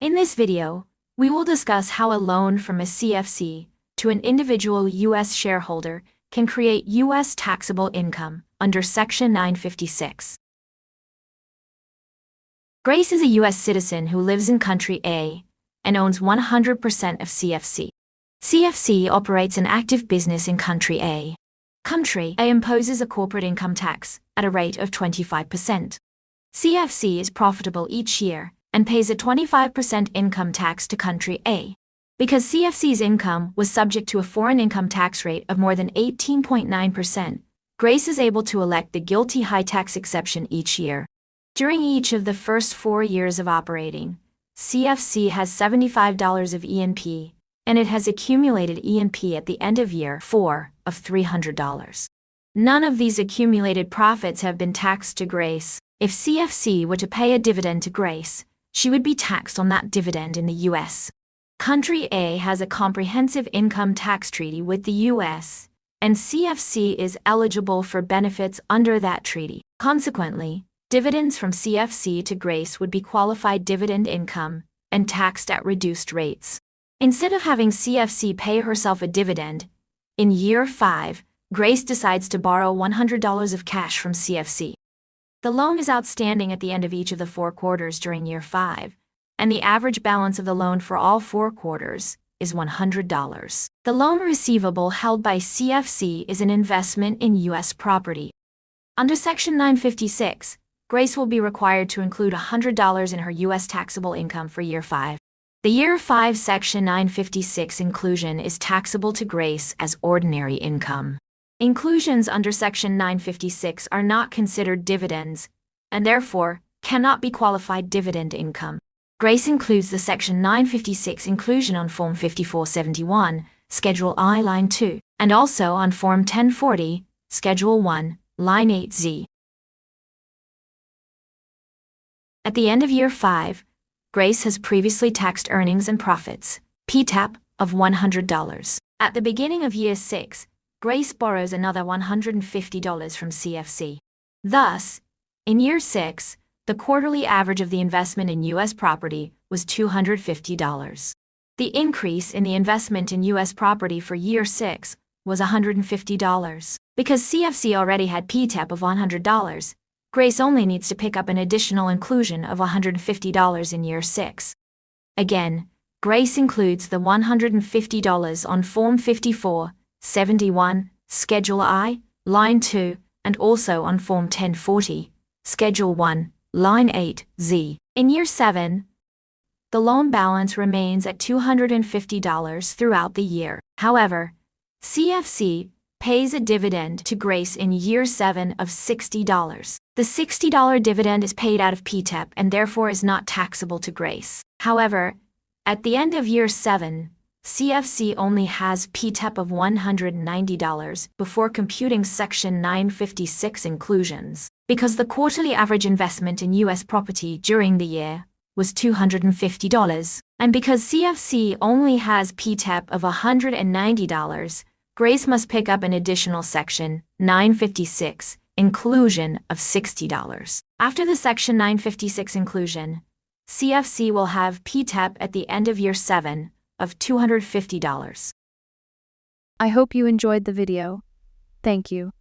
In this video, we will discuss how a loan from a CFC to an individual U.S. shareholder can create U.S. taxable income under Section 956. Grace is a U.S. citizen who lives in Country A and owns 100% of CFC. CFC operates an active business in Country A. Country A imposes a corporate income tax at a rate of 25%. CFC is profitable each year and pays a 25% income tax to Country A. Because CFC's income was subject to a foreign income tax rate of more than 18.9%, Grace is able to elect the GILTI high tax exception each year. During each of the first 4 years of operating, CFC has $75 of E&P, and it has accumulated E&P at the end of year 4 of $300. None of these accumulated profits have been taxed to Grace. If CFC were to pay a dividend to Grace, she would be taxed on that dividend in the U.S. Country A has a comprehensive income tax treaty with the U.S., and CFC is eligible for benefits under that treaty. Consequently, dividends from CFC to Grace would be qualified dividend income and taxed at reduced rates. Instead of having CFC pay herself a dividend, in year 5, Grace decides to borrow $100 of cash from CFC. The loan is outstanding at the end of each of the 4 quarters during year 5, and the average balance of the loan for all 4 quarters is $100. The loan receivable held by CFC is an investment in U.S. property. Under Section 956, Grace will be required to include $100 in her U.S. taxable income for year 5. The year 5 Section 956 inclusion is taxable to Grace as ordinary income. Inclusions under Section 956 are not considered dividends, and therefore cannot be qualified dividend income. Grace includes the Section 956 inclusion on Form 5471, Schedule I, Line 2, and also on Form 1040, Schedule 1, Line 8Z. At the end of year 5, Grace has previously taxed earnings and profits, PTAP, of $100. At the beginning of year 6, Grace borrows another $150 from CFC. Thus, in year 6, the quarterly average of the investment in U.S. property was $250. The increase in the investment in U.S. property for year 6 was $150. Because CFC already had PTAP of $100, Grace only needs to pick up an additional inclusion of $150 in year 6. Again, Grace includes the $150 on Form 5471, Schedule I, Line 2, and also on Form 1040, Schedule 1, Line 8Z. In year 7, the loan balance remains at $250 throughout the year. However, CFC pays a dividend to Grace in year 7 of $60. The $60 dividend is paid out of PTAP and therefore is not taxable to Grace. However, at the end of year 7, CFC only has PTAP of $190 before computing Section 956 inclusions, because the quarterly average investment in U.S. property during the year was $250, and because CFC only has PTAP of $190, Grace must pick up an additional Section 956 inclusion of $60. After the Section 956 inclusion, CFC will have PTAP at the end of year 7 of $250. I hope you enjoyed the video. Thank you.